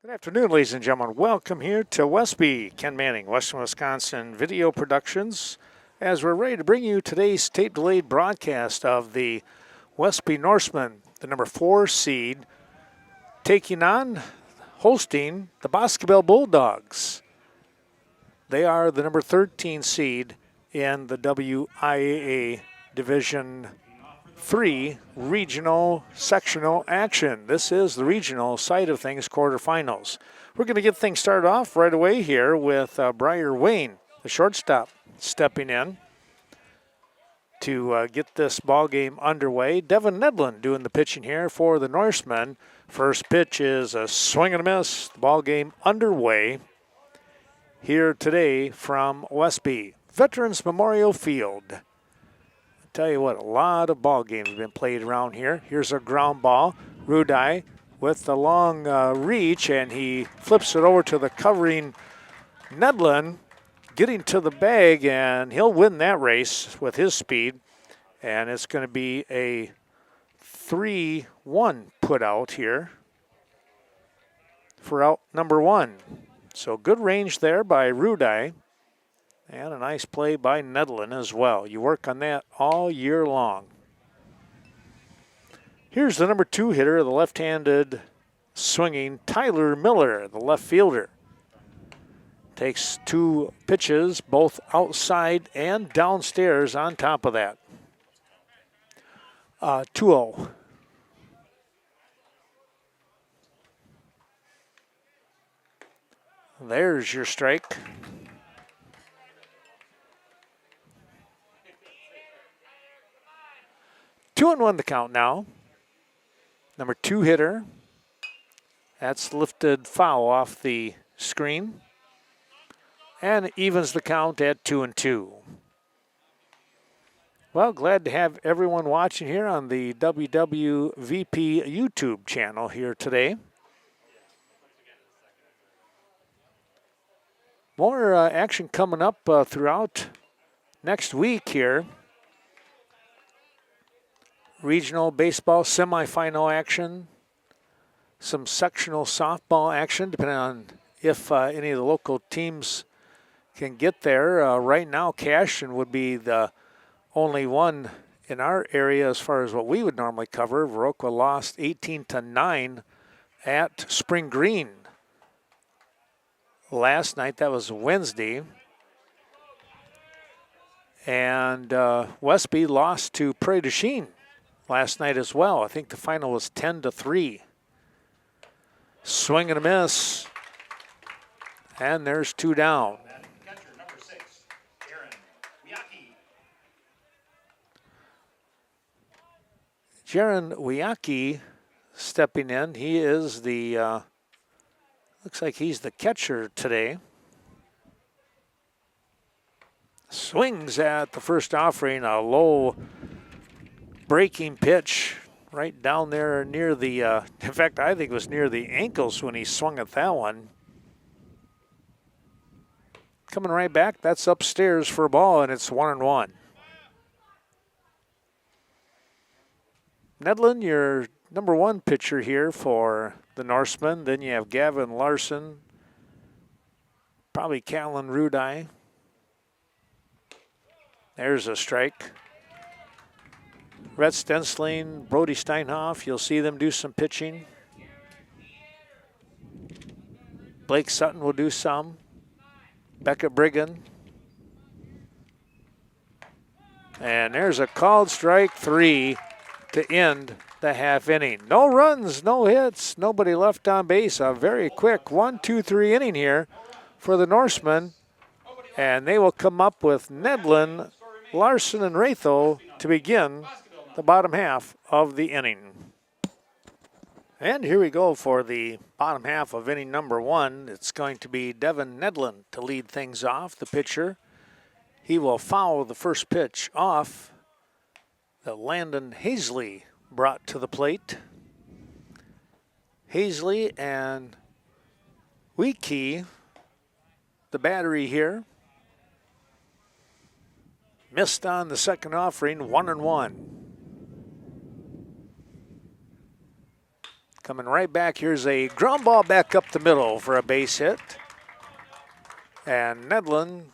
Good afternoon, ladies and gentlemen. Welcome here to Westby. Ken Manning, Western Wisconsin Video Productions, as we're ready to bring you today's tape-delayed broadcast of the Westby Norsemen, the number 4 seed, hosting the Boscobel Bulldogs. They are the number 13 seed in the WIAA Division 3 regional sectional action. This is the regional side of things, quarterfinals. We're going to get things started off right away here with Briar Wayne, the shortstop, stepping in to get this ball game underway. Devin Nedlin doing the pitching here for the Norsemen. First pitch is a swing and a miss. The ball game underway here today from Westby Veterans Memorial Field. Tell you what, a lot of ball games have been played around here. Here's a ground ball. Rudai with the long reach, and he flips it over to the covering Nedlin, getting to the bag, and he'll win that race with his speed. And it's going to be a 3-1 put out here for out number 1. So good range there by Rudai. And a nice play by Nedlin as well. You work on that all year long. Here's the number 2 hitter, the left-handed swinging Tyler Miller, the left fielder. Takes 2 pitches, both outside and downstairs on top of that. 2-0. There's your strike. 2-1 the count now. Number 2 hitter. That's lifted foul off the screen. And it evens the count at 2-2. Well, glad to have everyone watching here on the WWVP YouTube channel here today. More action coming up throughout next week here. Regional baseball semifinal action, some sectional softball action, depending on if any of the local teams can get there. Right now, Cashion would be the only one in our area as far as what we would normally cover. Viroqua lost 18-9 at Spring Green last night. That was Wednesday. And Westby lost to Prairie du Chien last night as well. I think the final was 10-3. Swing and a miss. And there's 2 down. Catcher number 6, Jaron Wiaki stepping in. He is the, looks like he's the catcher today. Swings at the first offering, a low breaking pitch right down there near the, in fact, I think it was near the ankles when he swung at that one. Coming right back, that's upstairs for a ball, and it's 1-1. Nedlin, your number 1 pitcher here for the Norsemen. Then you have Gavin Larson, probably Callan Rudai. There's a strike. Rhett Stensling, Brody Steinhoff, you'll see them do some pitching. Blake Sutton will do some. Becca Brigham. And there's a called strike 3 to end the half inning. No runs, no hits, nobody left on base. A very quick 1-2-3 inning here for the Norsemen. And they will come up with Nedlin, Larson, and Ratho to begin the bottom half of the inning. And here we go for the bottom half of inning number 1. It's going to be Devin Nedlin to lead things off, the pitcher. He will foul the first pitch off that Landon Hazley brought to the plate. Hazley and Wiaki, the battery here. Missed on the second offering, 1-1. Coming right back, here's a ground ball back up the middle for a base hit. And Nedlin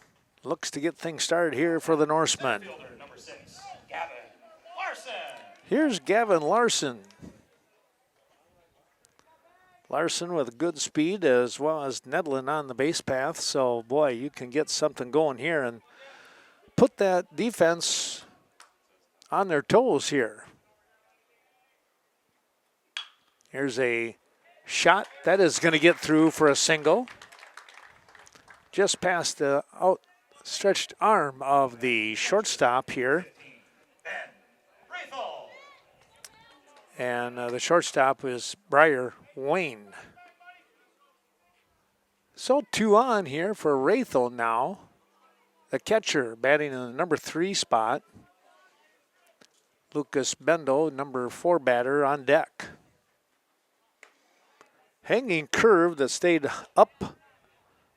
looks to get things started here for the Norsemen. Here's Gavin Larson. Larson with good speed as well as Nedlin on the base path. So, boy, you can get something going here and put that defense on their toes here. Here's a shot that is going to get through for a single. Just past the outstretched arm of the shortstop here. And the shortstop is Briar Wayne. So 2 on here for Rathel now. The catcher batting in the number 3 spot. Lucas Bendel, number 4 batter, on deck. Hanging curve that stayed up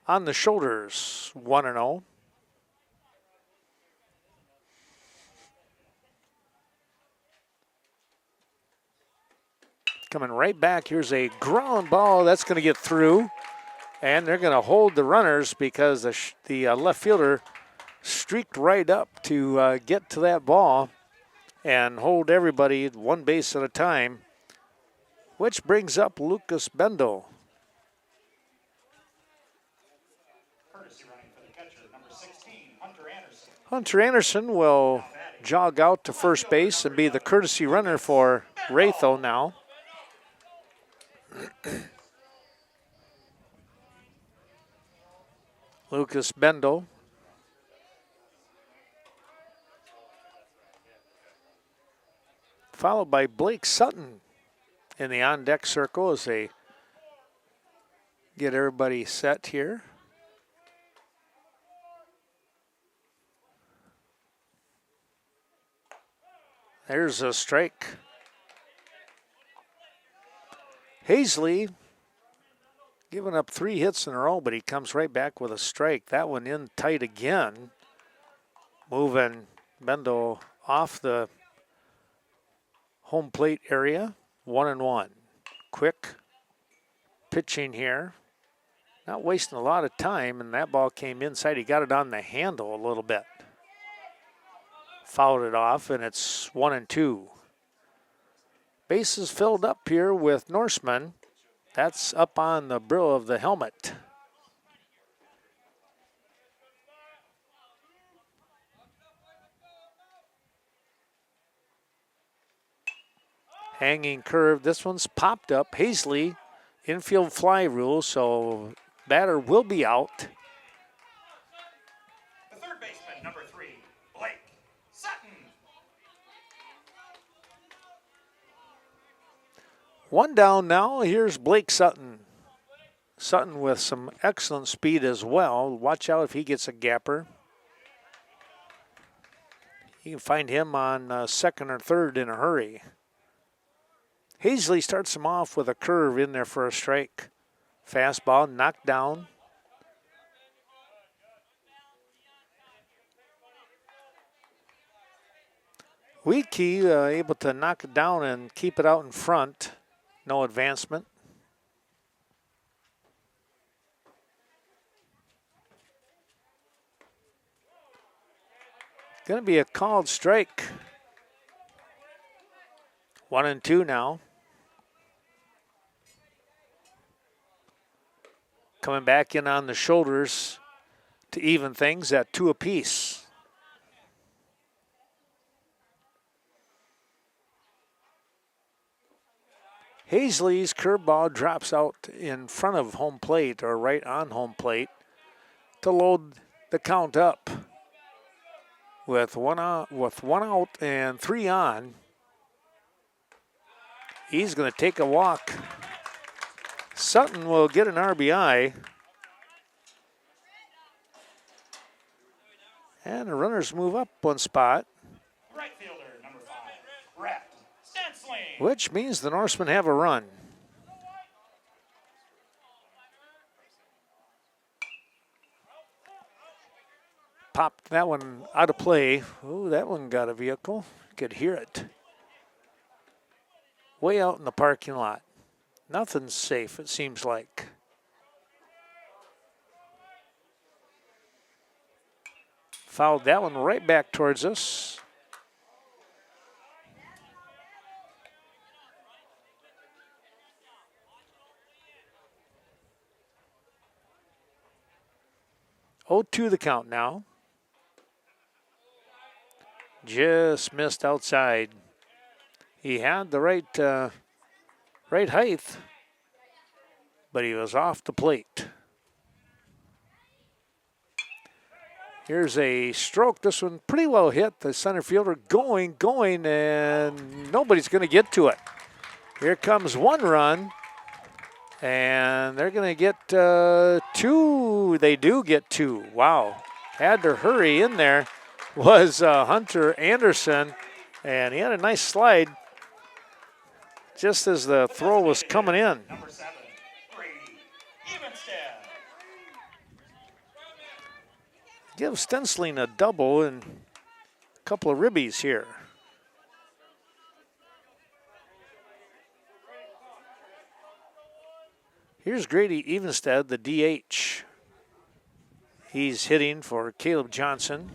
on the shoulders, 1-0. Coming right back, here's a ground ball that's going to get through. And they're going to hold the runners because the left fielder streaked right up to get to that ball and hold everybody 1 base at a time, which brings up Lucas Bendel. Hunter Anderson will jog out to first base and be the courtesy runner for Rathel now. Lucas Bendel. Followed by Blake Sutton in the on-deck circle as they get everybody set here. There's a strike. Hazley giving up 3 hits in a row, but he comes right back with a strike. That one in tight again. Moving Bendel off the home plate area. 1-1. Quick pitching here. Not wasting a lot of time, and that ball came inside. He got it on the handle a little bit. Fouled it off, and it's 1-2. Bases filled up here with Norsemen. That's up on the brill of the helmet. Hanging curve. This one's popped up. Hazley, infield fly rule, so batter will be out. The third baseman, number 3, Blake Sutton. 1 down now. Here's Blake Sutton. Sutton with some excellent speed as well. Watch out if he gets a gapper. You can find him on second or third in a hurry. Hazley starts him off with a curve in there for a strike. Fastball knocked down. Weedkey able to knock it down and keep it out in front. No advancement. Going to be a called strike. 1-2 now. Coming back in on the shoulders to even things at 2 apiece. Hazley's curveball drops out in front of home plate or right on home plate to load the count up. With one out and 3 on. He's going to take a walk. Sutton will get an RBI. And the runners move up 1 spot. Right fielder, number 5, Brett Stensling. Which means the Norsemen have a run. Popped that one out of play. Ooh, that one got a vehicle. Could hear it. Way out in the parking lot. Nothing's safe, it seems like. Fouled that one right back towards us. Oh, 2 the count now. Just missed outside. He had the right height, but he was off the plate. Here's a stroke. This one pretty well hit. The center fielder going, and nobody's going to get to it. Here comes 1 run, and they're going to get 2. They do get 2. Wow. Had to hurry in there was Hunter Anderson, and he had a nice slide just as the throw was coming in. Number 7, Brady Evenstead. Give Stensling a double and a couple of ribbies here. Here's Grady Evenstead, the DH. He's hitting for Caleb Johnson,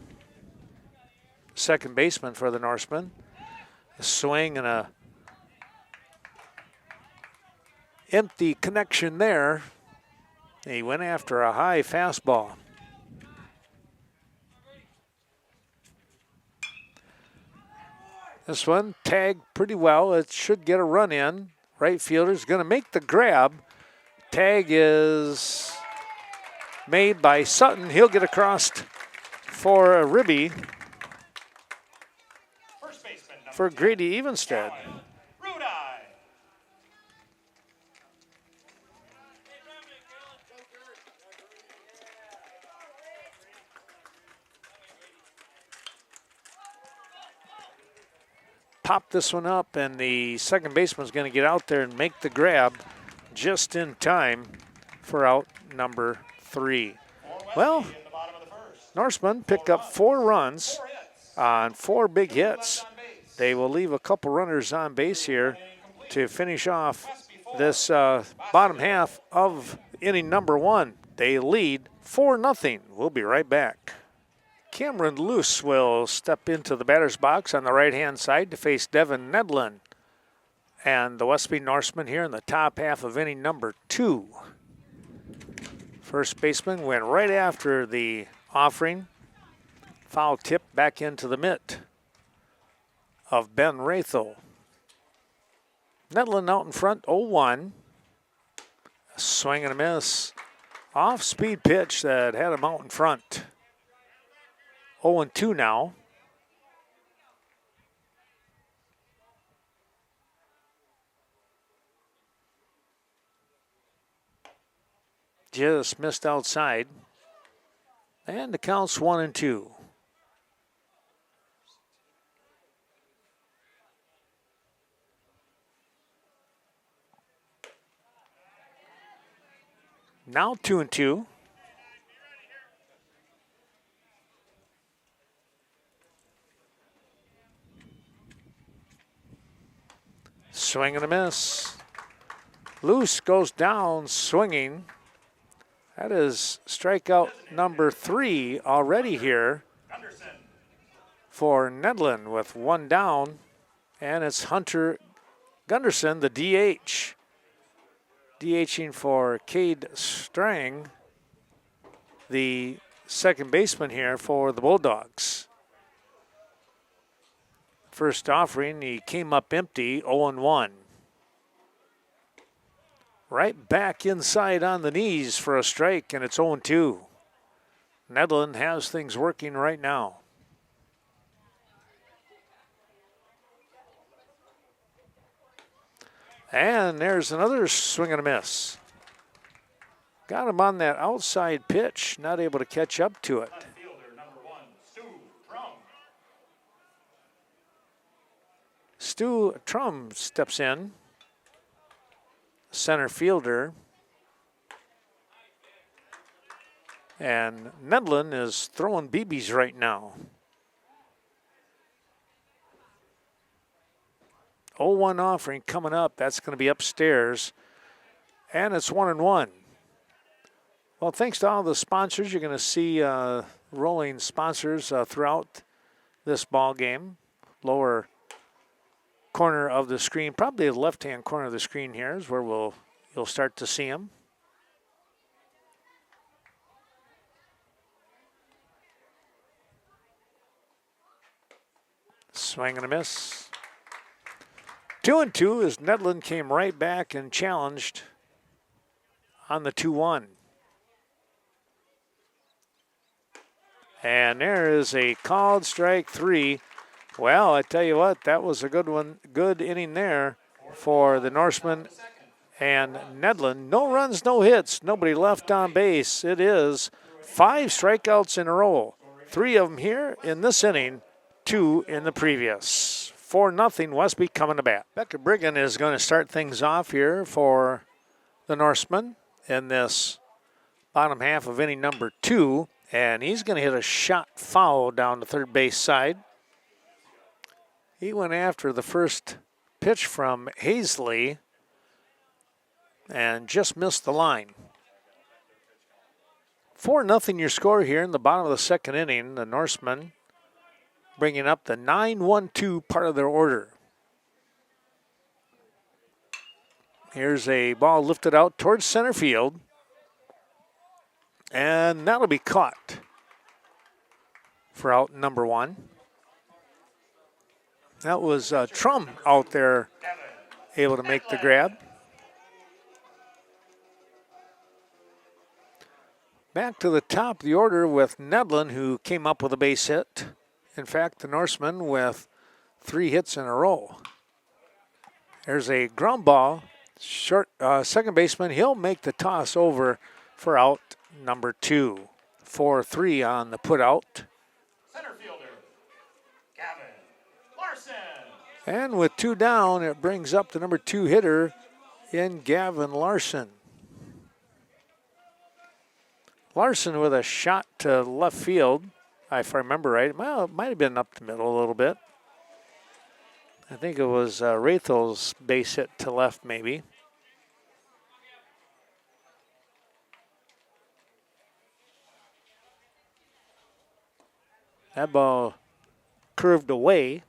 second baseman for the Norsemen. A swing and a empty connection there. He went after a high fastball. This one tagged pretty well. It should get a run in. Right fielder's going to make the grab. Tag is made by Sutton. He'll get across for a ribby First baseman, number for 10, Grady Evenstead. Alan Rudai. Pop this one up, and the second baseman's going to get out there and make the grab just in time for out number 3. Well, In the bottom of the first. Norsemen pick up 4 runs 4 hits. on 4 big hits. On base. They will leave a couple runners on base here to finish off this bottom half of inning number 1. They lead 4-0. We'll be right back. Cameron Luce will step into the batter's box on the right-hand side to face Devin Nedlin. And the Westby Norsemen here in the top half of inning number 2. First baseman went right after the offering. Foul tip back into the mitt of Ben Rathel. Nedlin out in front, 0-1. A swing and a miss. Off-speed pitch that had him out in front. 0-2 now. Just missed outside. And the count's 1-2. Now 2-2. Swing and a miss. Luce goes down swinging. That is strikeout number 3 already here Gunderson. for Nedlin with 1 down. And it's Hunter Gunderson, the DH. DHing for Cade Strang, the second baseman here for the Bulldogs. First offering, he came up empty, 0-1. Right back inside on the knees for a strike, and it's 0-2. Nedlin has things working right now. And there's another swing and a miss. Got him on that outside pitch, not able to catch up to it. Left fielder, number 1, Stu Drum. Stu Trum steps in, center fielder. And Nedlin is throwing BBs right now. 0-1 offering coming up. That's going to be upstairs. And it's 1-1. Well, thanks to all the sponsors, you're going to see rolling sponsors throughout this ball game. Lower corner of the screen, probably the left-hand corner of the screen here is where you'll start to see them. Swing and a miss. 2-2 as Nedlund came right back and challenged on the 2-1. And there is a called strike 3. Well, I tell you what, that was a good one, good inning there for the Norsemen and Nedlund. No runs, no hits, nobody left on base. It is 5 strikeouts in a row. 3 of them here in this inning, 2 in the previous. 4-0 Westby coming to bat. Becca Brigham is going to start things off here for the Norsemen in this bottom half of inning number 2. And he's going to hit a shot foul down the third base side. He went after the first pitch from Hazley and just missed the line. 4-0 your score here in the bottom of the second inning. The Norsemen bringing up the 9-1-2 part of their order. Here's a ball lifted out towards center field. And that'll be caught for out number 1. That was Trum out there able to make the grab. Back to the top of the order with Nedlund, who came up with a base hit. In fact, the Norsemen with 3 hits in a row. There's a ground ball. Short second baseman, he'll make the toss over for out number 2. 4-3 on the put out. Center fielder, Gavin Larson. And with 2 down, it brings up the number 2 hitter in Gavin Larson. Larson with a shot to left field, if I remember right. Well, it might have been up the middle a little bit. I think it was Rathel's base hit to left maybe. That ball curved away.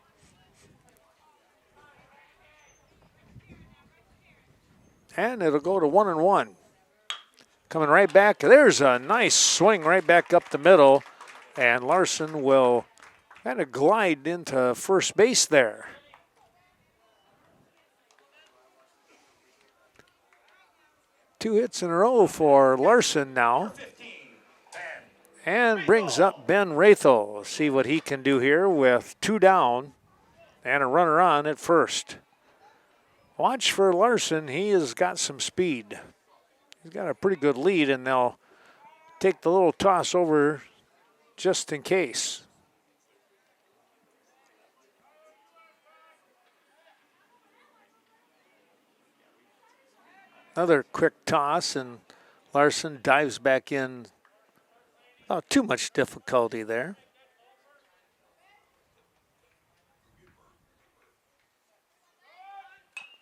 And it'll go to 1-1. Coming right back. There's a nice swing right back up the middle. And Larson will kind of glide into first base there. Two hits in a row for Larson now. And brings up Ben Rathel. See what he can do here with 2 down and a runner on at first. Watch for Larson. He has got some speed. He's got a pretty good lead, and they'll take the little toss over just in case. Another quick toss, and Larson dives back in. Not too much difficulty there.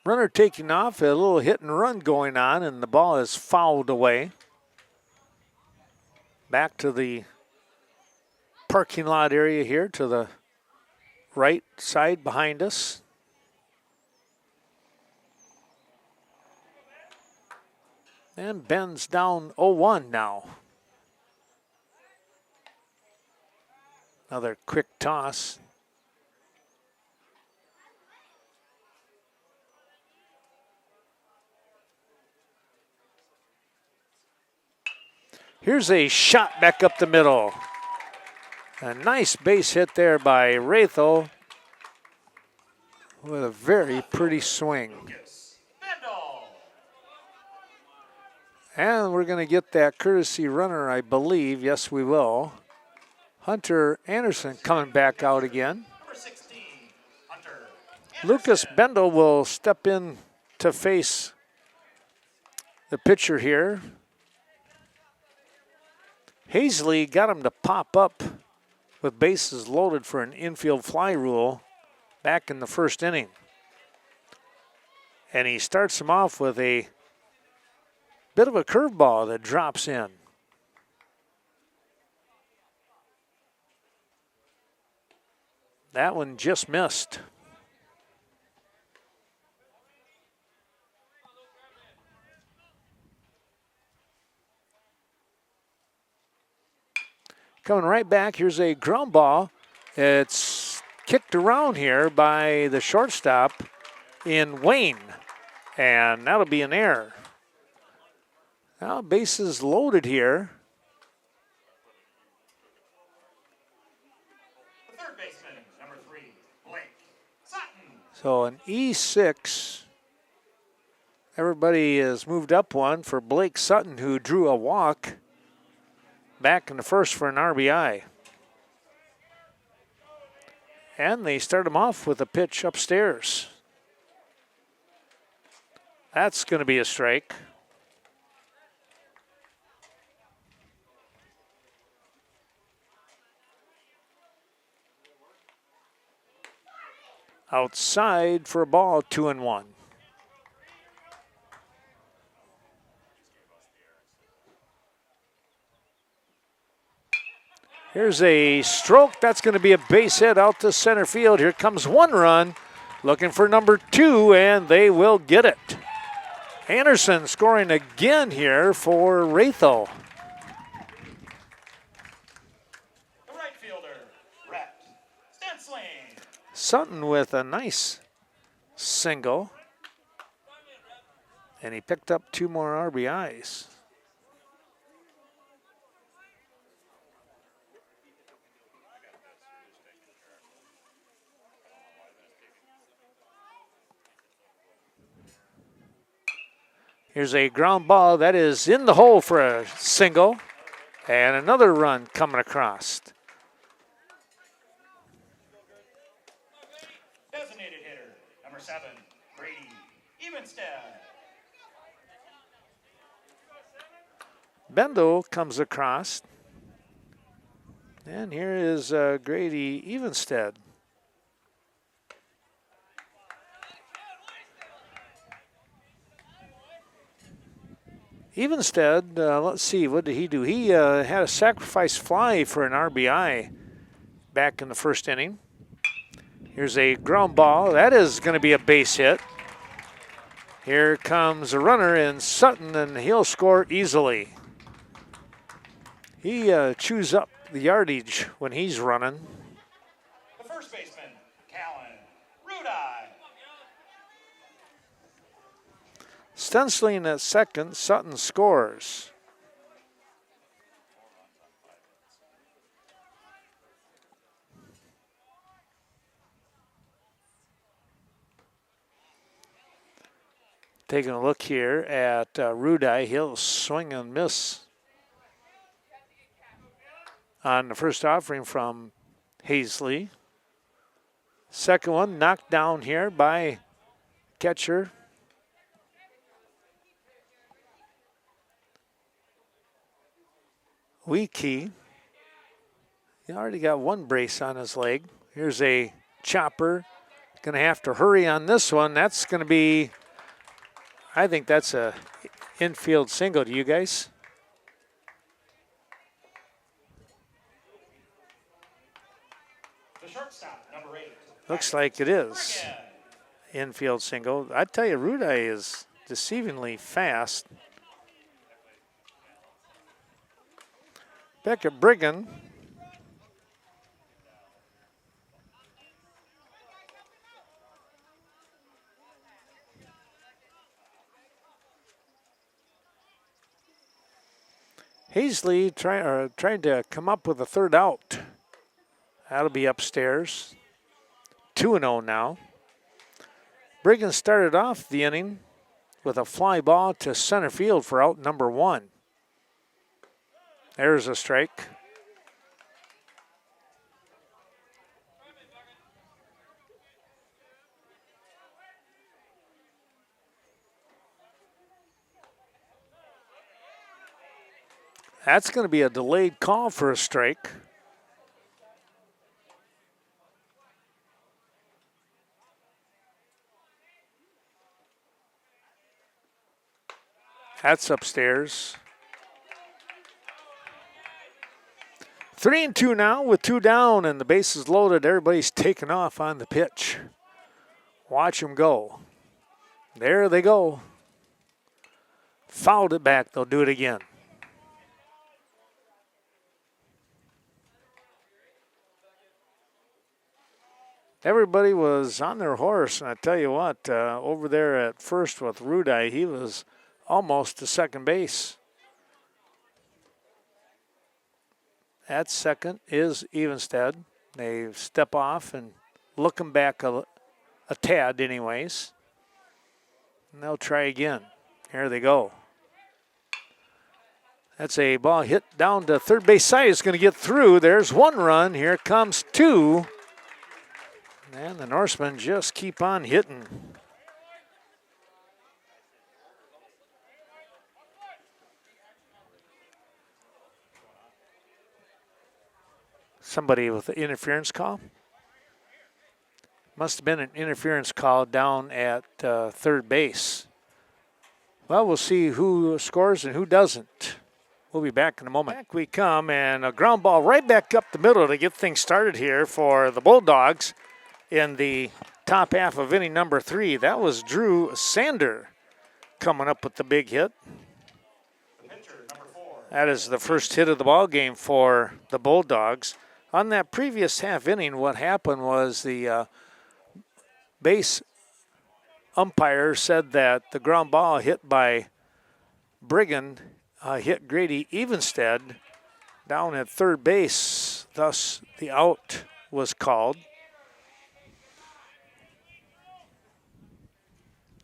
Runner taking off, a little hit and run going on, and the ball is fouled away. Back to the parking lot area here to the right side behind us. And Ben's down 0-1 now. Another quick toss. Here's a shot back up the middle. A nice base hit there by Rathel with a very pretty swing. And we're going to get that courtesy runner, I believe. Yes, we will. Hunter Anderson coming back out again. Number 16, Hunter Lucas Bendel will step in to face the pitcher here. Hazley got him to pop up with bases loaded for an infield fly rule back in the first inning. And he starts him off with a Bit of a curveball that drops in. That one just missed. Coming right back, here's a ground ball. It's kicked around here by the shortstop in Wayne, and that'll be an error. Now bases loaded here. The third baseman, number 3, Blake Sutton. So an E6. Everybody has moved up one for Blake Sutton, who drew a walk back in the first for an RBI. And they start him off with a pitch upstairs. That's going to be a strike. Outside for a ball, 2-1. Here's a stroke. That's going to be a base hit out to center field. Here comes one run, looking for number 2, and they will get it. Anderson scoring again here for Ratho. The right fielder, Rhett Stensling. Sutton with a nice single. And he picked up 2 more RBIs. Here's a ground ball that is in the hole for a single. And another run coming across. Designated hitter, number 7, Brady Evenstead. Bendel comes across. And here is Grady Evenstead. Evenstead, let's see, what did he do? He had a sacrifice fly for an RBI back in the first inning. Here's a ground ball. That is going to be a base hit. Here comes a runner in Sutton, and he'll score easily. He chews up the yardage when he's running. The first baseman, Callan Rudai. Stensling at second, Sutton scores. Taking a look here at Rudai, he'll swing and miss on the first offering from Hazley. Second one knocked down here by catcher Weekey. He already got one brace on his leg. Here's a chopper. Going to have to hurry on this one. That's going to be, I think that's a infield single. Do you guys? The shortstop, number 8. Looks like it is. Infield single. I tell you, Rudai is deceivingly fast. Back at Brigham. Hazley trying to come up with a third out. That'll be upstairs. 2-0 now. Brigham started off the inning with a fly ball to center field for out number 1. There's a strike. That's going to be a delayed call for a strike. That's upstairs. 3-2 now with 2 down and the bases loaded. Everybody's taking off on the pitch. Watch them go. There they go. Fouled it back. They'll do it again. Everybody was on their horse, and I tell you what, over there at first with Rudai, he was almost to second base. At second is Evenstead. They step off and looking back a tad anyways. And they'll try again. Here they go. That's a ball hit down to third base side. It's going to get through. There's 1 run. Here comes 2. And the Norsemen just keep on hitting. Somebody with an interference call. Must have been an interference call down at third base. Well, we'll see who scores and who doesn't. We'll be back in a moment. Back we come, and a ground ball right back up the middle to get things started here for the Bulldogs in the top half of inning number 3. That was Drew Sander coming up with the big hit. That is the first hit of the ball game for the Bulldogs. On that previous half inning, what happened was the base umpire said that the ground ball hit by Briggan hit Grady Evenstead down at third base. Thus, the out was called.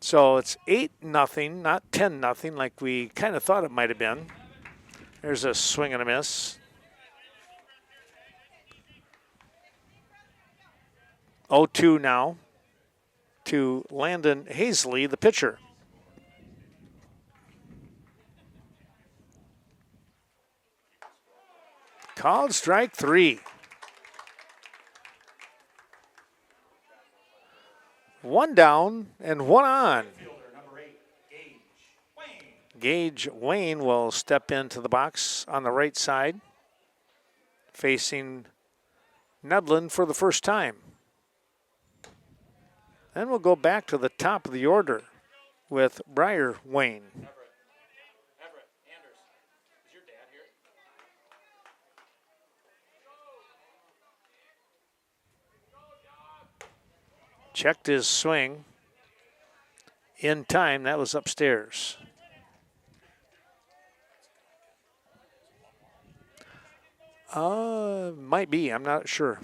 So it's 8-0, not 10-0 like we kind of thought it might have been. There's a swing and a miss. 0-2 now to Landon Hazley, the pitcher. Called strike 3. 1 down and 1 on. Gage Wayne will step into the box on the right side, facing Nedlin for the first time. Then we'll go back to the top of the order with Briar Wayne. Checked his swing in time. That was upstairs. Might be. I'm not sure.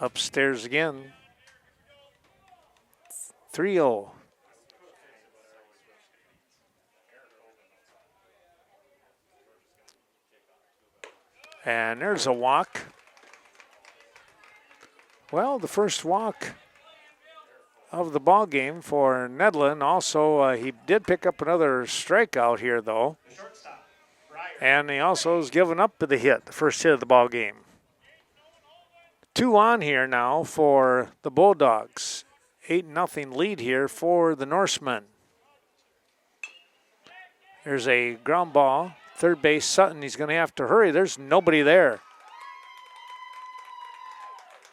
Upstairs again. 3-0. And there's a walk. Well, the first walk of the ball game for Nedlin. Also, he did pick up another strikeout here, though. And he also has given up the hit, the first hit of the ball game. 2 on here now for the Bulldogs. 8-0 lead here for the Norsemen. There's a ground ball. Third base, Sutton. He's going to have to hurry. There's nobody there.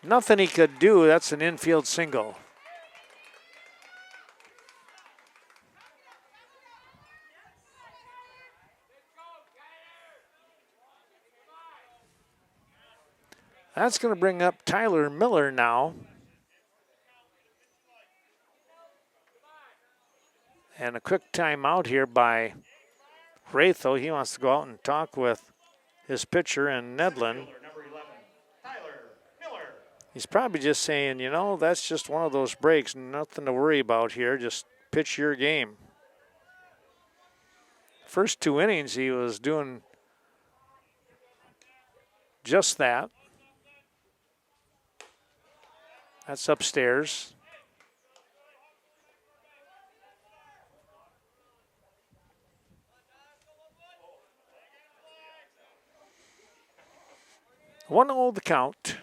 Nothing he could do. That's an infield single. That's going to bring up Tyler Miller now. And a quick timeout here by Wratho. He wants to go out and talk with his pitcher and Nedlin. He's probably just saying, you know, that's just one of those breaks. Nothing to worry about here. Just pitch your game. First 2 innings, he was doing just that. That's upstairs. 1-0 the count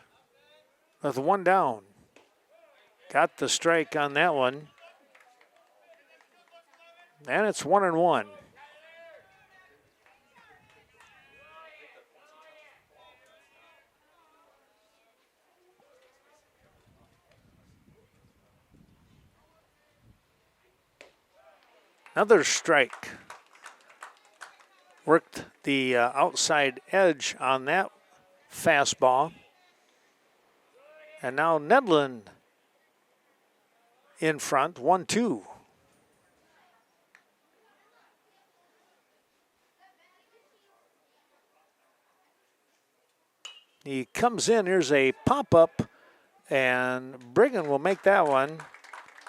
with one down. Got the strike on that one. And it's 1-1. Another strike. Worked the outside edge on that fastball. And now Nedlund in front, 1-2. He comes in, here's a pop-up, and Brigham will make that one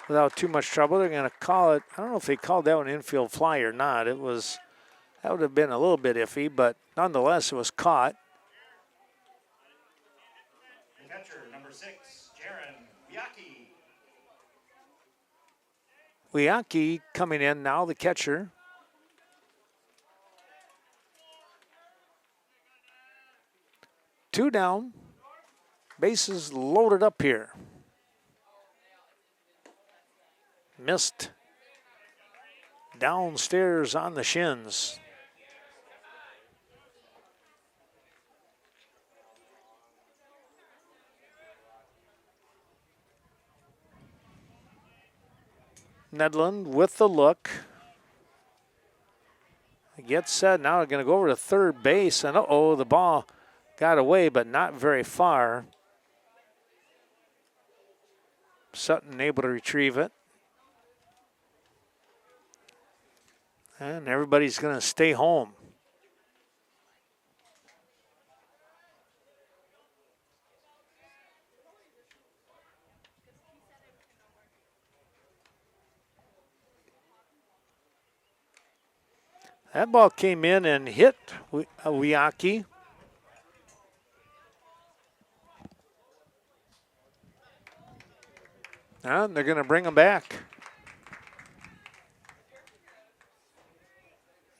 without too much trouble. They're going to call it, I don't know if they called that one infield fly or not. That would have been a little bit iffy, but nonetheless, it was caught. The catcher, number 6, Jaron Wiacki. Wiacki coming in now, the catcher. Two down, bases loaded up here. Missed downstairs on the shins. Nedlund with the look. Gets set, now they're going to go over to third base, and uh-oh, the ball got away, but not very far. Sutton able to retrieve it. And everybody's going to stay home. That ball came in and hit Wiacki. And they're going to bring him back.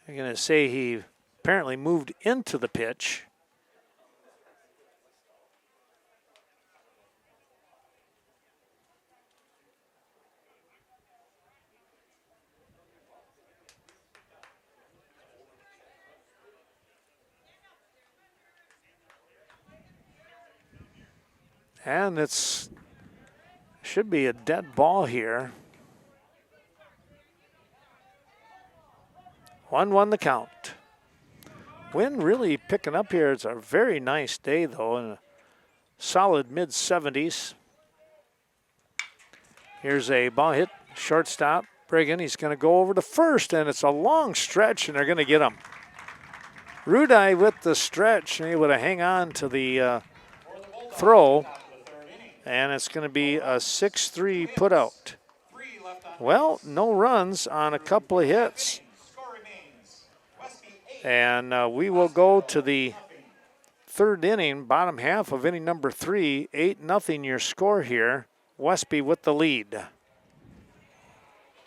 They're going to say he apparently moved into the pitch. And it's should be a dead ball here. 1-1 the count. Wind really picking up here. It's a very nice day, though, in a solid mid-70s. Here's a ball hit, shortstop. Brigham, he's going to go over to first, and it's a long stretch, and they're going to get him. Rudai with the stretch, and able to hang on to the throw, and it's going to be a 6-3 put out. Well, no runs on a couple of hits. And we will go to the third inning, bottom half of inning number 3, 8-0 your score here. Westby with the lead.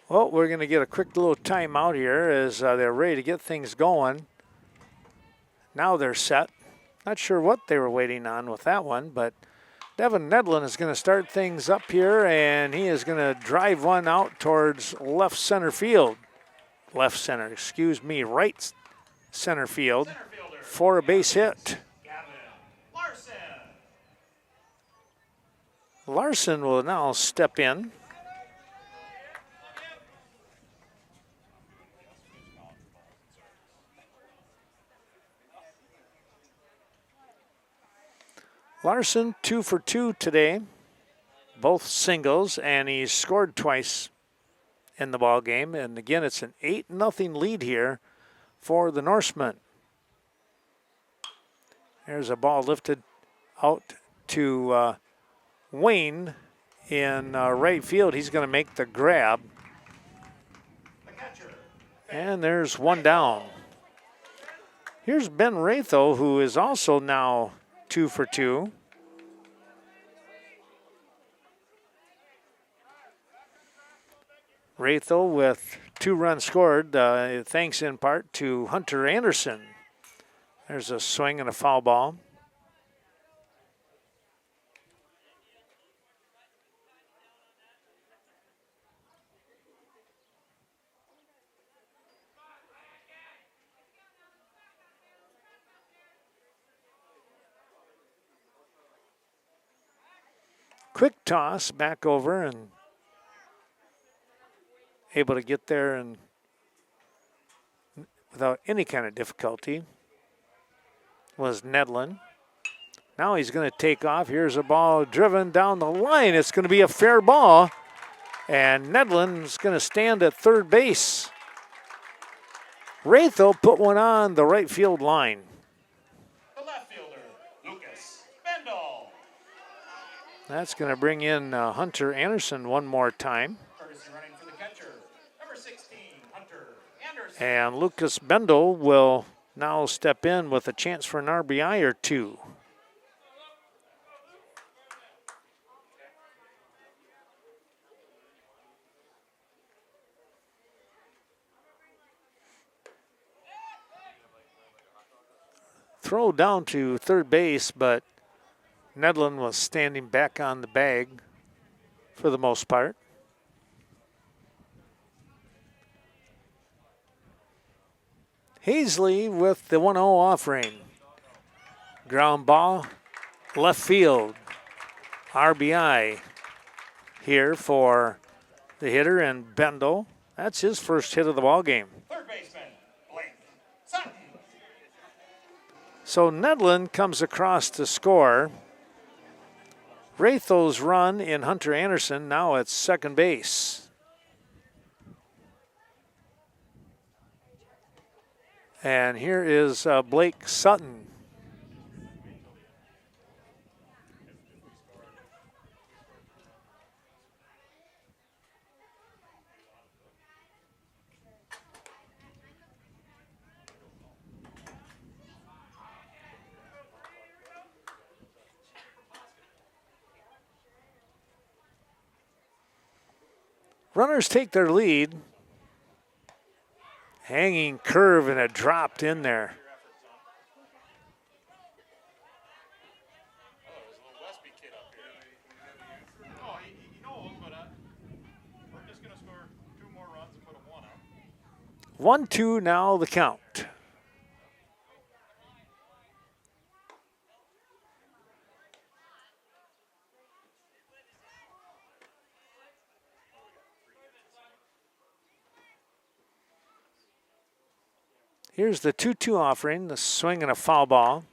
Well, we're going to get a quick little timeout here as they're ready to get things going. Now they're set. Not sure what they were waiting on with that one, but Devin Nedlund is going to start things up here, and he is going to drive one out towards left center field. Left center, excuse me, right center field for a base hit. Larson will now step in. Larson 2 for 2 today, both singles, and he's scored twice in the ball game. And again, it's an 8-0 lead here for the Norsemen. There's a ball lifted out to Wayne in right field. He's going to make the grab. And there's one down. Here's Ben Ratho, who is also now 2 for 2. Ratho with 2 runs scored, thanks in part to Hunter Anderson. There's a swing and a foul ball. Quick toss back over and able to get there and without any kind of difficulty was Nedlin. Now he's going to take off. Here's a ball driven down the line. It's going to be a fair ball. And Nedlin's going to stand at third base. Wratho put one on the right field line. The left fielder, Lucas Bendel. That's going to bring in Hunter Anderson one more time. Courtesy running for the catcher, number 16, Hunter Anderson. And Lucas Bendel will now step in with a chance for an RBI or two. Throw down to third base, but Nedlin was standing back on the bag for the most part. Hazley with the 1-0 offering. Ground ball, left field. RBI here for the hitter, and Bendel. That's his first hit of the ball game. Third baseman, Blake Sutton. So Nedlin comes across to score. Wratho's run in Hunter Anderson now at second base. And here is Blake Sutton. Runners take their lead. Hanging curve and it dropped in there. Oh, there's a little Westby kid up here. Oh, he knows, but we're just going to score 2 more runs and put a 1 out. 1-2 now the count. Here's the 2-2 offering, the swing and a foul ball.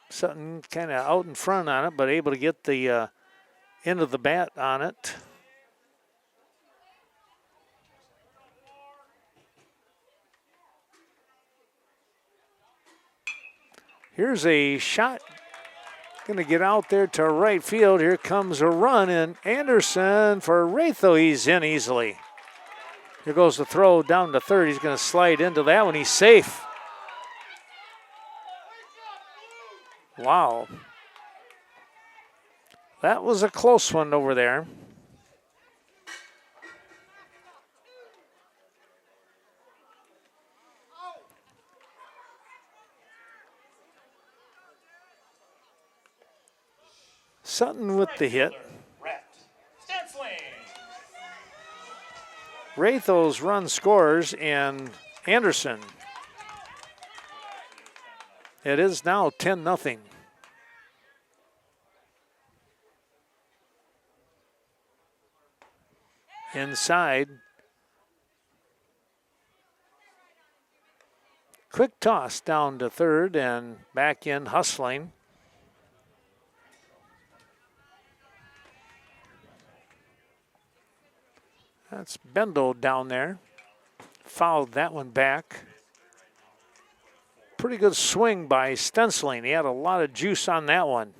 Sutton kind of out in front on it, but able to get the end of the bat on it. Here's a shot. Going to get out there to right field. Here comes a run, and Anderson for Wratho. He's in easily. Here goes the throw down to third. He's going to slide into that one. He's safe. Wow. That was a close one over there. Sutton with the hit. Wratho's run scores and Anderson. It is now 10-0. Inside. Quick toss down to third and back in hustling. That's Bendel down there. Fouled that one back. Pretty good swing by Stenciling. He had a lot of juice on that one.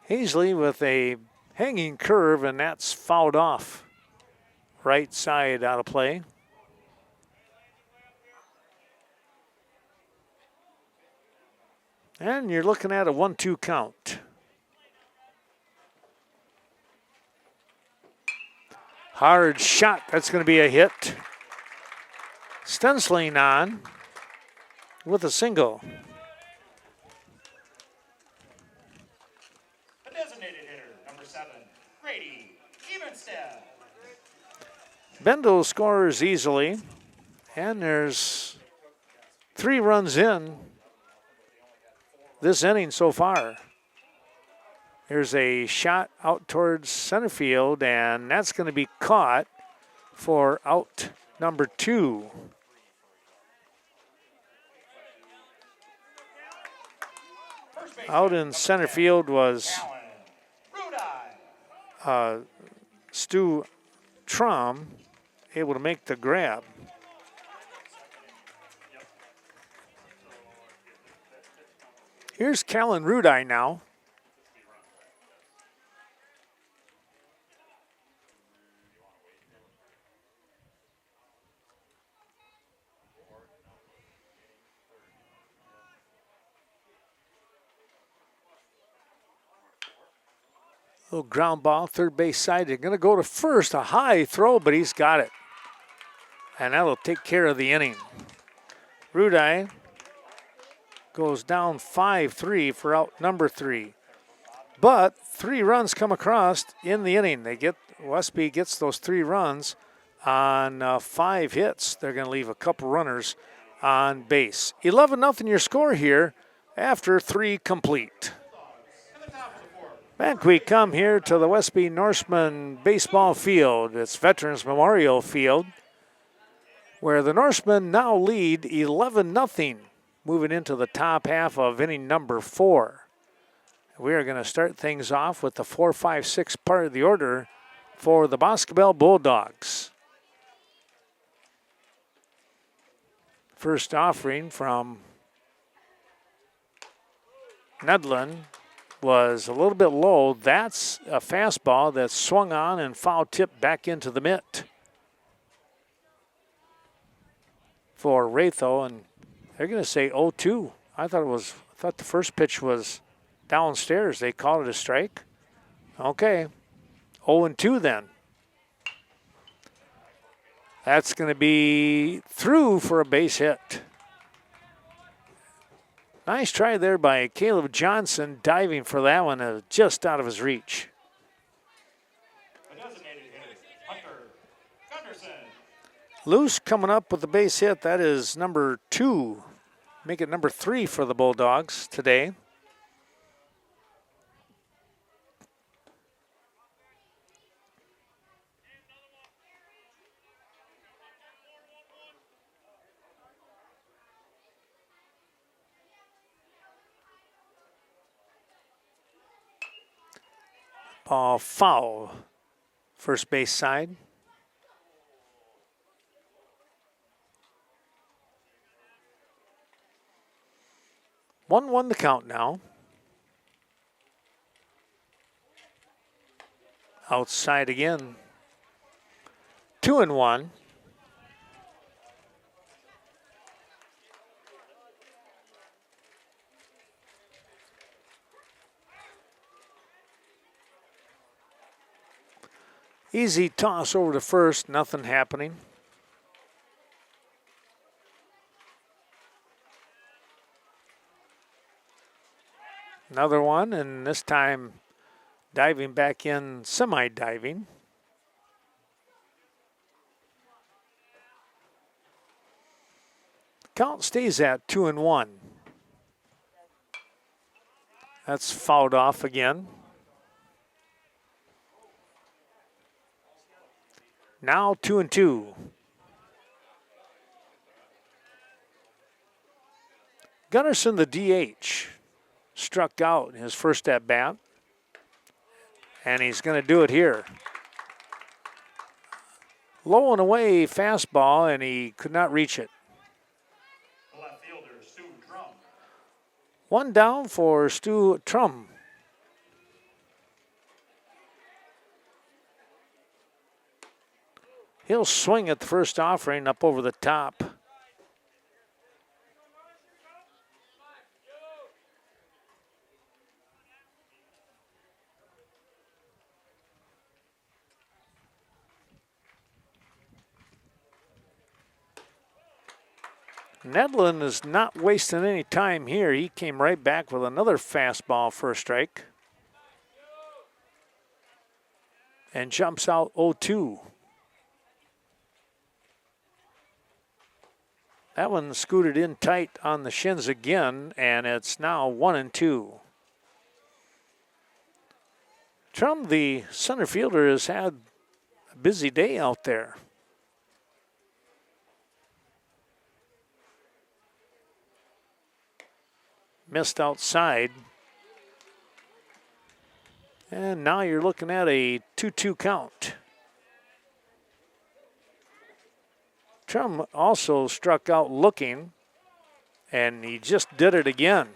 Hazley with a hanging curve, and that's fouled off. Right side out of play. And you're looking at a 1-2 count. Hard shot. That's going to be a hit. Stenciling on with a single. The designated hitter, number 7, Grady Evenstead. Bendel scores easily, and there's 3 runs in this inning so far. There's a shot out towards center field, and that's going to be caught for out number 2. Out in center field was Stu Trum, able to make the grab. Here's Callan Rudai now. Little ground ball, third base side. They're going to go to first. A high throw, but he's got it. And that'll take care of the inning. Rudai goes down 5-3 for out number 3. But 3 runs come across in the inning. Westby gets those 3 runs on 5 hits. They're going to leave a couple runners on base. 11-0 your score here after 3 complete. Back we come here to the Westby Norsemen baseball field. It's Veterans Memorial Field, where the Norsemen now lead 11-0, moving into the top half of inning number 4. We are going to start things off with the 4, 5, 6 part of the order for the Boscobel Bulldogs. First offering from Nedlund was a little bit low. That's a fastball that swung on and foul tipped back into the mitt for Ratho, and they're going to say 0-2. I thought the first pitch was downstairs. They called it a strike. Okay, 0-2 then. That's going to be through for a base hit. Nice try there by Caleb Johnson, diving for that one, just out of his reach. Luce coming up with the base hit. That is number 2. Make it number 3 for the Bulldogs today. Ball foul, first base side. One the count now. Outside again. 2-1. Easy toss over to first, nothing happening. Another one, and this time diving back in, semi-diving. Count stays at 2-1. That's fouled off again. Now 2-2. Gunnarsson, the DH, struck out in his first at bat, and he's going to do it here. Low and away fastball, and he could not reach it. Left fielder, Stu Trum. One down for Stu Trum. He'll swing at the first offering up over the top. Nedlund is not wasting any time here. He came right back with another fastball for a strike. And jumps out 0-2. That one scooted in tight on the shins again, and it's now 1-2. Trum, the center fielder, has had a busy day out there. Missed outside. And now you're looking at a 2-2 count. Trum also struck out looking, and he just did it again.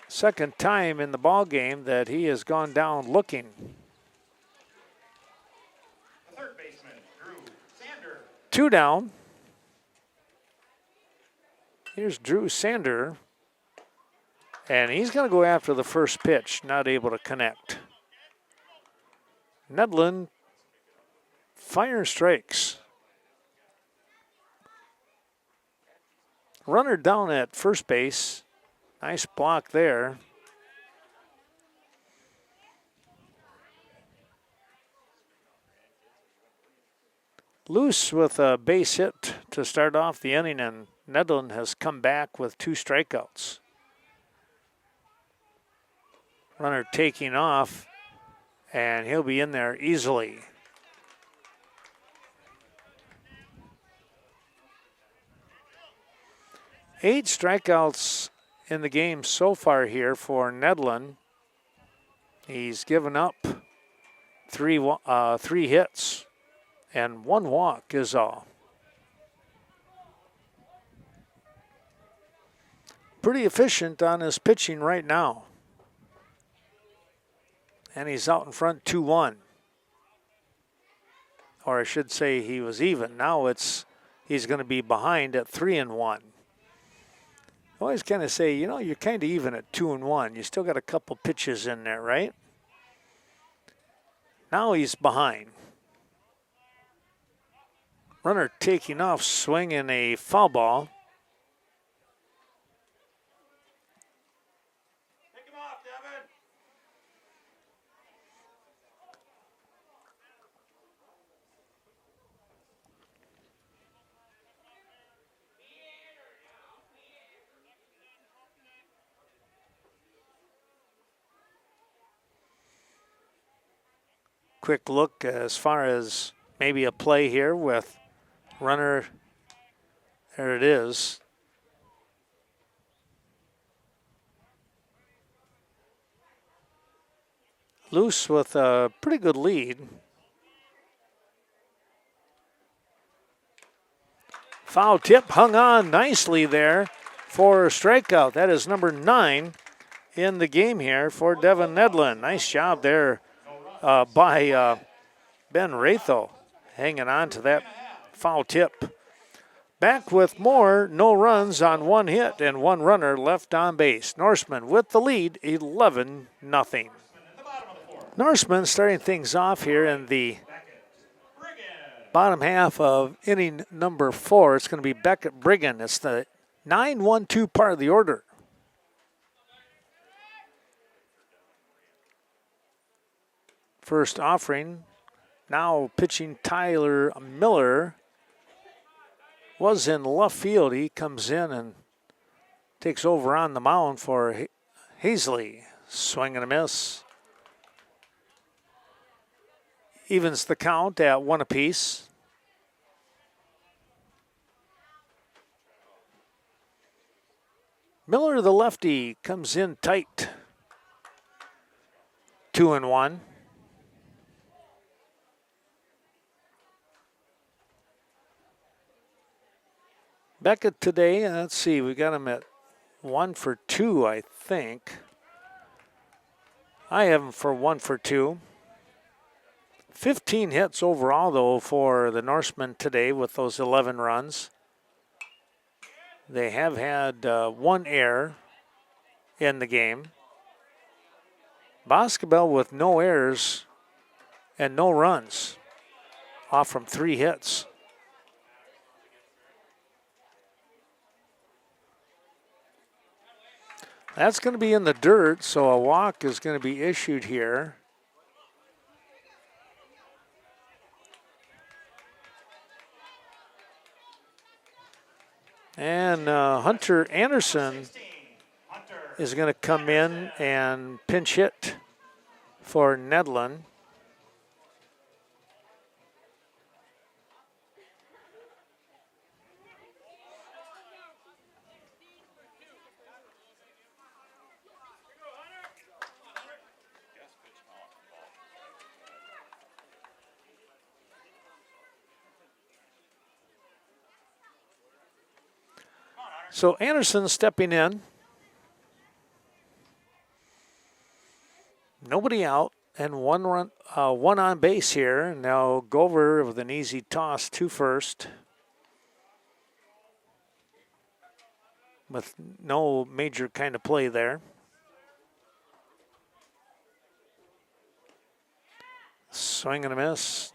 Second time in the ball game that he has gone down looking. The third baseman, Drew Sander. 2 down. Here's Drew Sander, and he's going to go after the first pitch, not able to connect. Nedlund fire strikes. Runner down at first base. Nice block there. Loose with a base hit to start off the inning, and Nedlund has come back with 2 strikeouts. Runner taking off, and he'll be in there easily. Eight strikeouts in the game so far here for Nedlund. He's given up three hits and 1 walk is all. Pretty efficient on his pitching right now. And he's out in front 2-1. Or I should say he was even. Now he's going to be behind at 3-1. I always kind of say, you know, you're kind of even at 2-1. You still got a couple pitches in there, right? Now he's behind. Runner taking off, swinging a foul ball. Pick him off, Devin. Quick look as far as maybe a play here with runner. There it is. Loose with a pretty good lead. Foul tip hung on nicely there for a strikeout. That is number 9 in the game here for Devin Nedlund. Nice job there by Ben Ratho, hanging on to that foul tip. Back with more, no runs on 1 hit and 1 runner left on base. Norsemen with the lead, 11-0. Norsemen starting things off here in the bottom half of inning number 4. It's going to be Beckett Brigham. It's the 9-1-2 part of the order. First offering, now pitching Tyler Miller, was in left field. He comes in and takes over on the mound for Hazley. Swing and a miss. Evens the count at 1 apiece. Miller, the lefty, comes in tight. 2-1. Beckett today, let's see, we got him at 1 for 2, I think. I have him for 1 for 2. 15 hits overall, though, for the Norsemen today with those 11 runs. They have had 1 error in the game. Boscobel with no errors and no runs, off from 3 hits. That's going to be in the dirt, so a walk is going to be issued here. then Hunter Anderson is going to come in and pinch hit for Nedlin. So Anderson stepping in. Nobody out and one run, one on base here. Now Gover with an easy toss to first with no major kind of play there. Swing and a miss.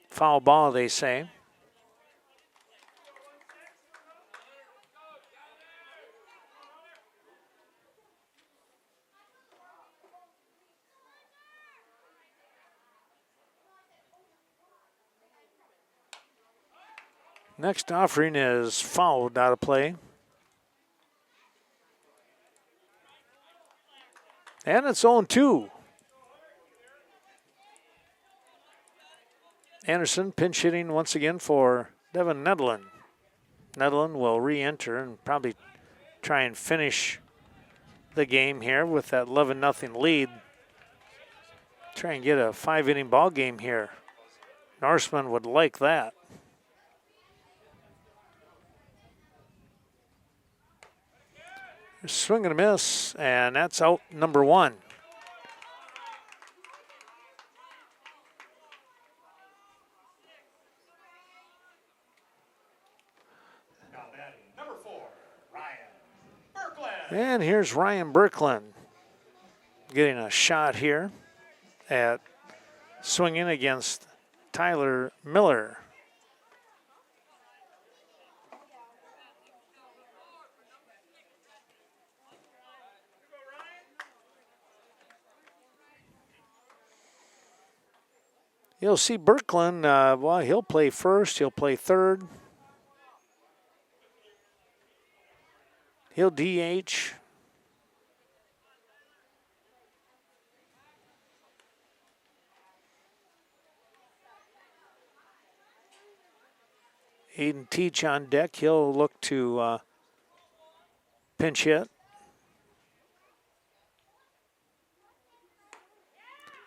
Foul ball, they say. Next offering is fouled out of play. And it's 0-2. Anderson pinch hitting once again for Devin Nedlin. Nedlin will re-enter and probably try and finish the game here with that 11-0 lead. Try and get a 5-inning ball game here. Norsemen would like that. Swing and a miss, and that's out number one. Now batting, number 4, Ryan Berkland. And here's Ryan Berkland getting a shot here at swinging against Tyler Miller. You'll see Berkland, well, he'll play first, he'll play third. He'll DH. Aiden Teach on deck. He'll look to pinch hit.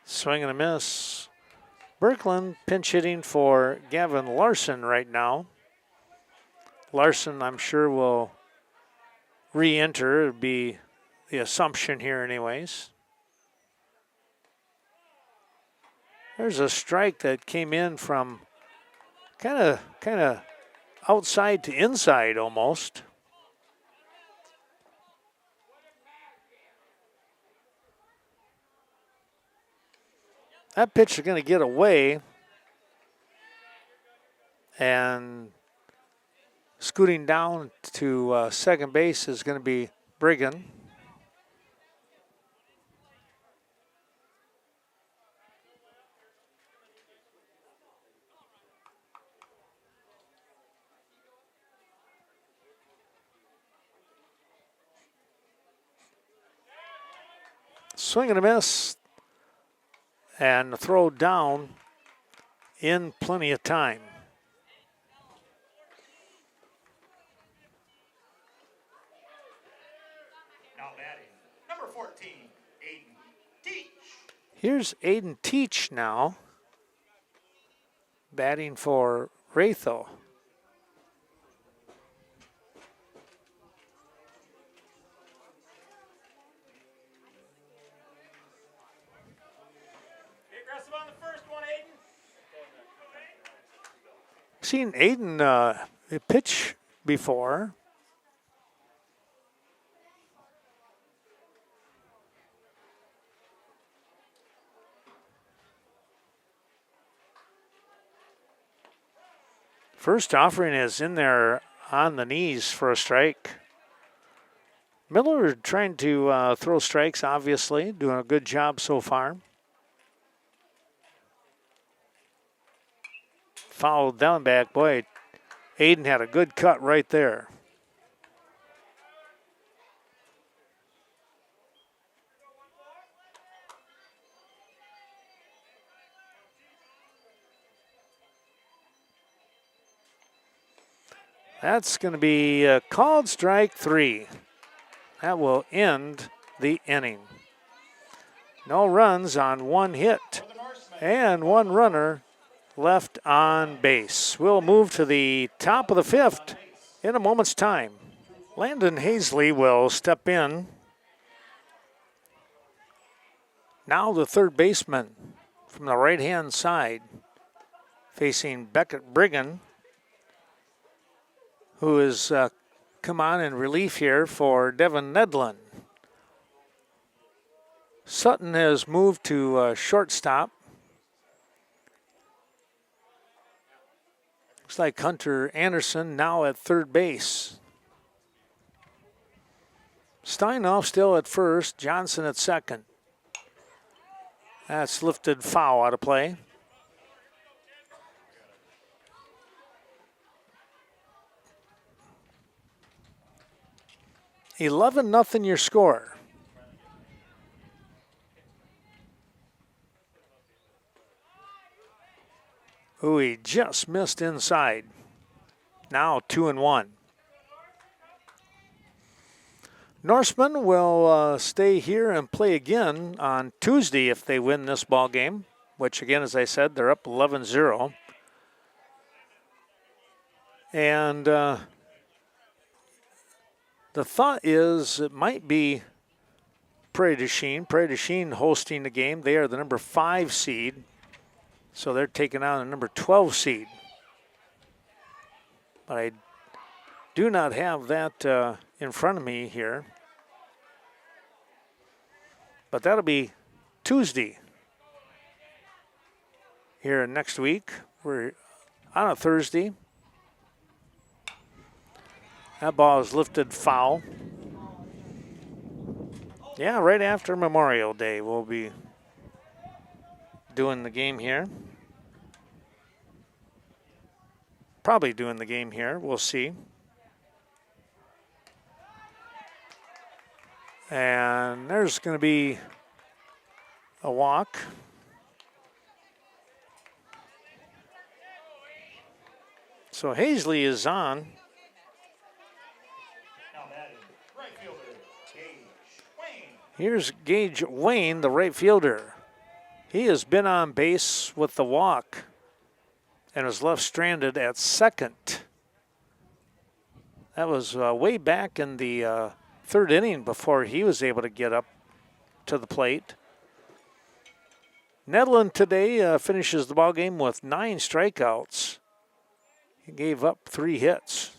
Swing and a miss. Berkland pinch hitting for Gavin Larson right now. Larson, I'm sure, will re-enter. It'd be the assumption here anyways. There's a strike that came in from kind of outside to inside almost. That pitch is going to get away, and scooting down to second base is going to be Brigham. Swing and a miss. And the throw down in plenty of time. Now batting, number 14, Aiden Teach. Here's Aiden Teach now, batting for Ratho. Seen Aiden pitch before. First offering is in there on the knees for a strike. Miller trying to throw strikes, obviously, doing a good job so far. Fouled down back. Boy, Aiden had a good cut right there. That's going to be called strike 3. That will end the inning. No runs on 1 hit and 1 runner left on base. We'll move to the top of the 5th in a moment's time. Landon Hazley will step in. Now the third baseman from the right-hand side, facing Beckett Brigham, who has come on in relief here for Devin Nedlund. Sutton has moved to shortstop. Looks like Hunter Anderson now at third base. Steinoff still at first, Johnson at second. That's lifted foul out of play. $11-0 your score. Ooh, he just missed inside. Now 2-1. Norsemen will stay here and play again on Tuesday if they win this ball game, which again, as I said, they're up 11-0. And the thought is it might be Prairie du Chien. Prairie du Chien hosting the game. They are the number 5 seed, so they're taking on the number 12 seed. But I do not have that in front of me here. But that'll be Tuesday here next week. We're on a Thursday. That ball is lifted foul. Yeah, right after Memorial Day we'll be doing the game here. Probably doing the game here, we'll see. And there's going to be a walk. So Hazley is on. Here's Gage Wayne, the right fielder. He has been on base with the walk and was left stranded at second. That was way back in the third inning before he was able to get up to the plate. Nedlund today finishes the ball game with 9 strikeouts. He gave up 3 hits.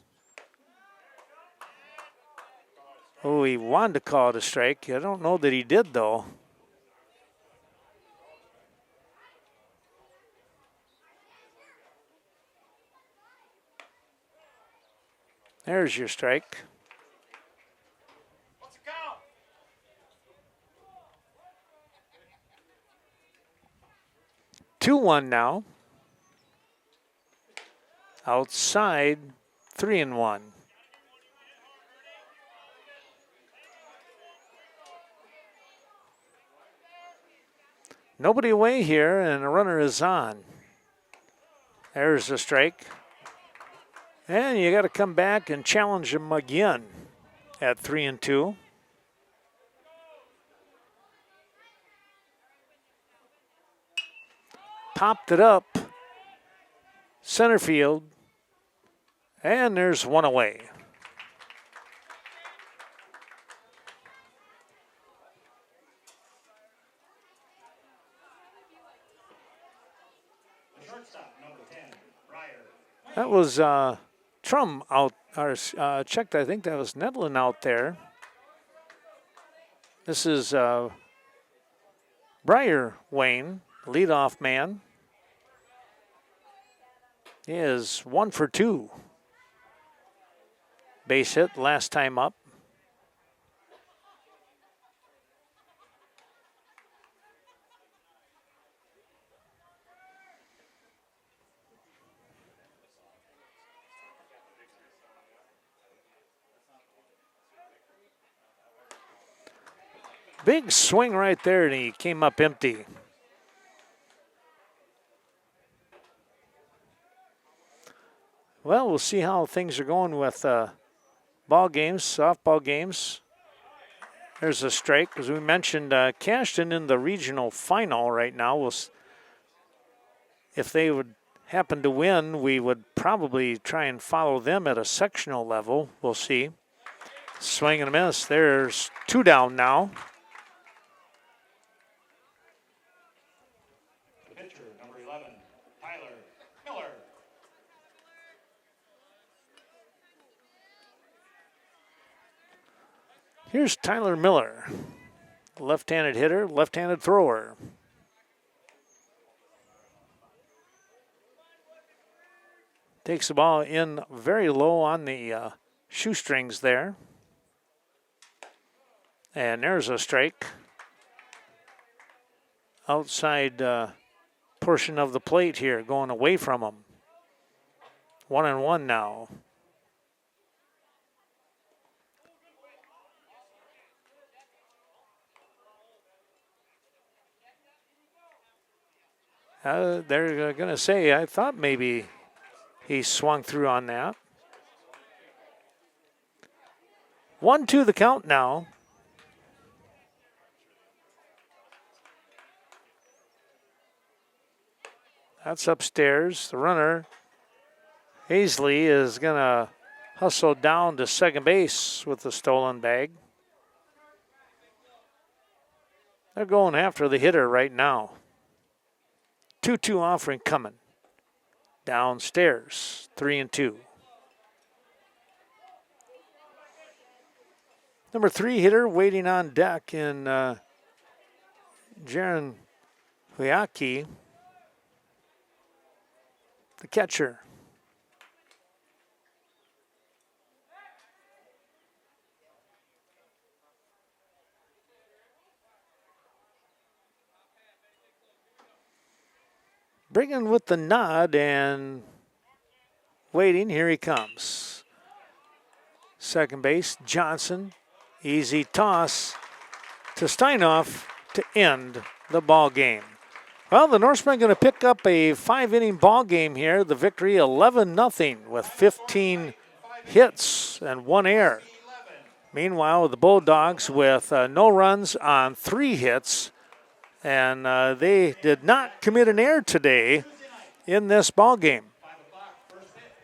Oh, he wanted to call it a strike. I don't know that he did, though. There's your strike. 2-1 now. Outside, 3-1. Nobody away here, and a runner is on. There's a strike. And you got to come back and challenge him again at 3-2. Popped it up, center field, and there's one away. That was Trum out, or checked, I think that was Nedlund out there. This is Briar Wayne, leadoff man. He is 1 for 2. Base hit last time up. Big swing right there, and he came up empty. Well, we'll see how things are going with ball games, softball games. There's a strike, as we mentioned, Cashton in the regional final right now. If they would happen to win, we would probably try and follow them at a sectional level. We'll see. Swing and a miss. There's 2 down now. The pitcher, number 11, Tyler Miller. Here's Tyler Miller, left-handed hitter, left-handed thrower. Takes the ball in very low on the shoestrings there. And there's a strike. Outside portion of the plate here, going away from him. 1-1 now. They're going to say, I thought maybe he swung through on that. 1-2 the count now. That's upstairs. The runner, Hazley, is going to hustle down to second base with the stolen bag. They're going after the hitter right now. 2-2 offering coming. Downstairs, 3-2. Number 3 hitter waiting on deck in Jaron Huyaki, the catcher. Bringing with the nod and waiting. Here he comes. Second base, Johnson. Easy toss to Steinoff to end the ball game. Well, the Norsemen going to pick up a 5-inning ball game here. The victory 11-0 with 15 hits and 1 error. Meanwhile, the Bulldogs with no runs on 3 hits. And they did not commit an error today in this ball game.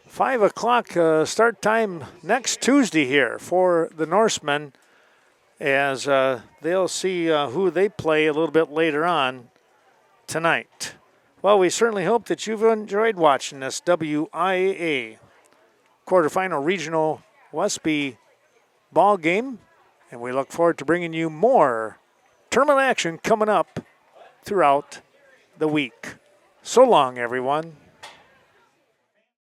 5 o'clock start time next Tuesday here for the Norsemen, as they'll see who they play a little bit later on tonight. Well, we certainly hope that you've enjoyed watching this WIAA quarterfinal regional Westby ball game, and we look forward to bringing you more tournament action coming up throughout the week. So long, everyone.